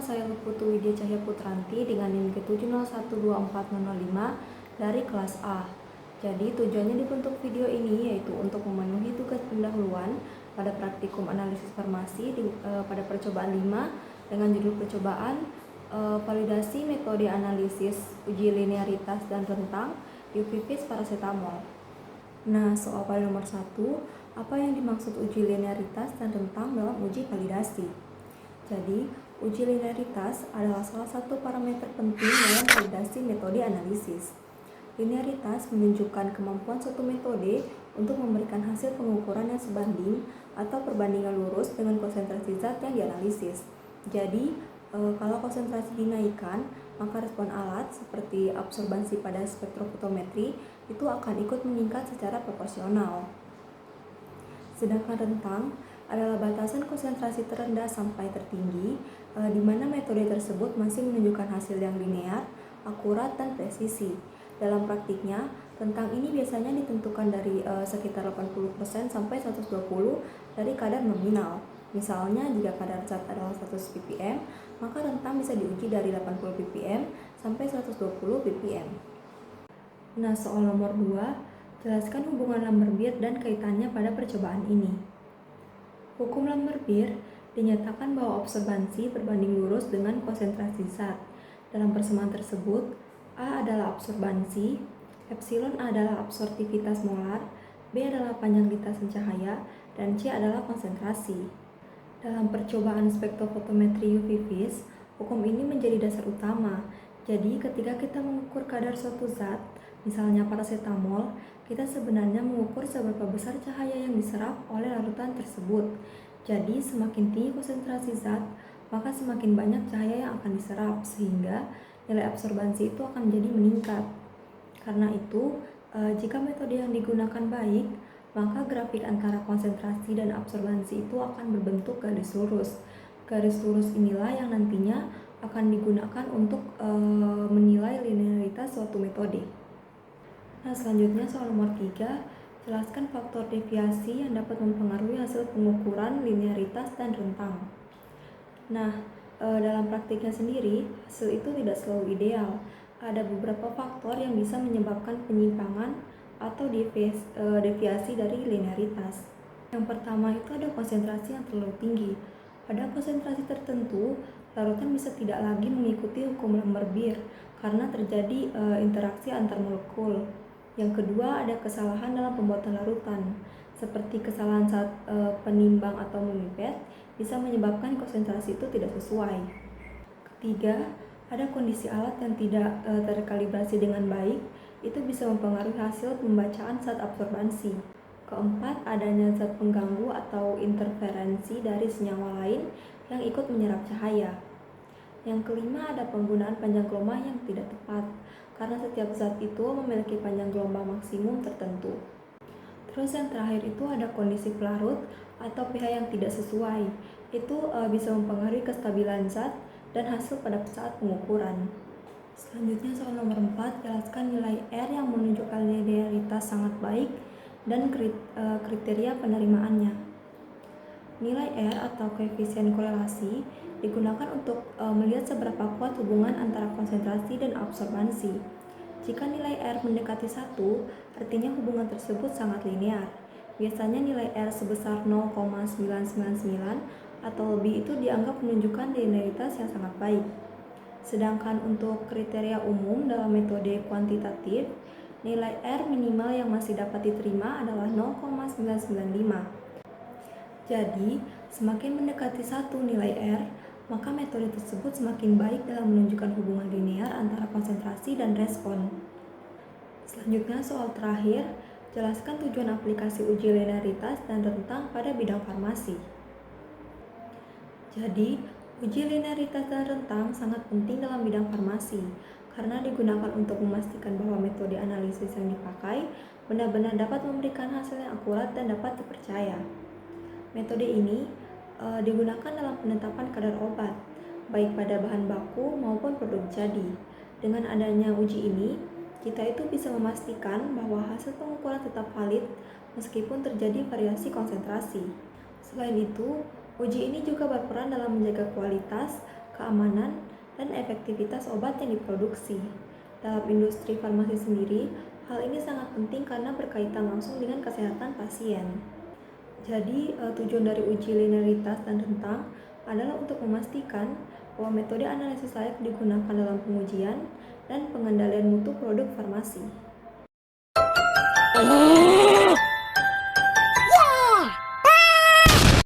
saya Luputu Widya Cahya Putranti dengan NIM ke7012405 dari kelas A. Jadi tujuannya dibentuk video ini yaitu untuk memenuhi tugas pendahuluan pada praktikum analisis farmasi pada percobaan 5 dengan judul percobaan validasi metode analisis uji linearitas dan rentang UV-Vis paracetamol. Nah, soal pada nomor 1, apa yang dimaksud uji linearitas dan rentang dalam uji validasi? Jadi, uji linearitas adalah salah satu parameter penting dalam validasi metode analisis. Linearitas menunjukkan kemampuan suatu metode untuk memberikan hasil pengukuran yang sebanding atau perbandingan lurus dengan konsentrasi zat yang dianalisis. Jadi, kalau konsentrasi dinaikkan, maka respon alat seperti absorbansi pada spektrofotometri itu akan ikut meningkat secara proporsional. Sedangkan rentang adalah batasan konsentrasi terendah sampai tertinggi, di mana metode tersebut masih menunjukkan hasil yang linear, akurat, dan presisi. Dalam praktiknya, rentang ini biasanya ditentukan dari sekitar 80% sampai 120 dari kadar nominal. Misalnya, jika kadar zat adalah 100 ppm, maka rentang bisa diuji dari 80 ppm sampai 120 ppm. Nah, soal nomor 2, jelaskan hubungan Lambert-Beer dan kaitannya pada percobaan ini. Hukum Lambert-Beer dinyatakan bahwa absorbansi berbanding lurus dengan konsentrasi zat. Dalam persamaan tersebut, A adalah absorbansi, epsilon A adalah absorptivitas molar, B adalah panjang lintasan cahaya, dan C adalah konsentrasi. Dalam percobaan spektrofotometri UV-Vis, hukum ini menjadi dasar utama. Jadi, ketika kita mengukur kadar suatu zat, misalnya paracetamol, kita sebenarnya mengukur seberapa besar cahaya yang diserap oleh larutan tersebut. Jadi, semakin tinggi konsentrasi zat, maka semakin banyak cahaya yang akan diserap, sehingga nilai absorbansi itu akan menjadi meningkat. Karena itu, jika metode yang digunakan baik, maka grafik antara konsentrasi dan absorbansi itu akan berbentuk garis lurus. Garis lurus inilah yang nantinya akan digunakan untuk menilai linearitas suatu metode. Nah, selanjutnya soal nomor 3, jelaskan faktor deviasi yang dapat mempengaruhi hasil pengukuran linearitas dan rentang. Nah, dalam praktiknya sendiri, hasil itu tidak selalu ideal. Ada beberapa faktor yang bisa menyebabkan penyimpangan atau deviasi dari linearitas. Yang pertama itu ada konsentrasi yang terlalu tinggi. Pada konsentrasi tertentu, larutan bisa tidak lagi mengikuti hukum Lambert-Beer karena terjadi interaksi antar molekul. Yang kedua, ada kesalahan dalam pembuatan larutan, seperti kesalahan saat penimbang atau memipet bisa menyebabkan konsentrasi itu tidak sesuai. Ketiga, ada kondisi alat yang tidak terkalibrasi dengan baik, itu bisa mempengaruhi hasil pembacaan saat absorbansi. Keempat, adanya zat pengganggu atau interferensi dari senyawa lain yang ikut menyerap cahaya. Yang kelima, ada penggunaan panjang gelombang yang tidak tepat, karena setiap zat itu memiliki panjang gelombang maksimum tertentu. Terus yang terakhir itu ada kondisi pelarut atau pH yang tidak sesuai. Itu bisa mempengaruhi kestabilan zat dan hasil pada saat pengukuran. Selanjutnya soal nomor 4, jelaskan nilai R yang menunjukkan linearitas sangat baik dan kriteria penerimaannya. Nilai R atau koefisien korelasi digunakan untuk melihat seberapa kuat hubungan antara konsentrasi dan absorbansi. Jika nilai R mendekati 1, artinya hubungan tersebut sangat linear. Biasanya nilai R sebesar 0,999 atau lebih itu dianggap menunjukkan linearitas yang sangat baik. Sedangkan untuk kriteria umum dalam metode kuantitatif, nilai R minimal yang masih dapat diterima adalah 0,995. Jadi, semakin mendekati 1 nilai R, maka metode tersebut semakin baik dalam menunjukkan hubungan linear antara konsentrasi dan respon. Selanjutnya soal terakhir, jelaskan tujuan aplikasi uji linearitas dan rentang pada bidang farmasi. Jadi, uji linearitas dan rentang sangat penting dalam bidang farmasi karena digunakan untuk memastikan bahwa metode analisis yang dipakai benar-benar dapat memberikan hasil yang akurat dan dapat dipercaya. Metode ini digunakan dalam penetapan kadar obat, baik pada bahan baku maupun produk jadi. Dengan adanya uji ini, kita itu bisa memastikan bahwa hasil pengukuran tetap valid meskipun terjadi variasi konsentrasi. Selain itu, uji ini juga berperan dalam menjaga kualitas keamanan, dan efektivitas obat yang diproduksi. Dalam industri farmasi sendiri, hal ini sangat penting karena berkaitan langsung dengan kesehatan pasien. Jadi, tujuan dari uji linearitas dan rentang adalah untuk memastikan bahwa metode analisis layak digunakan dalam pengujian dan pengendalian mutu produk farmasi.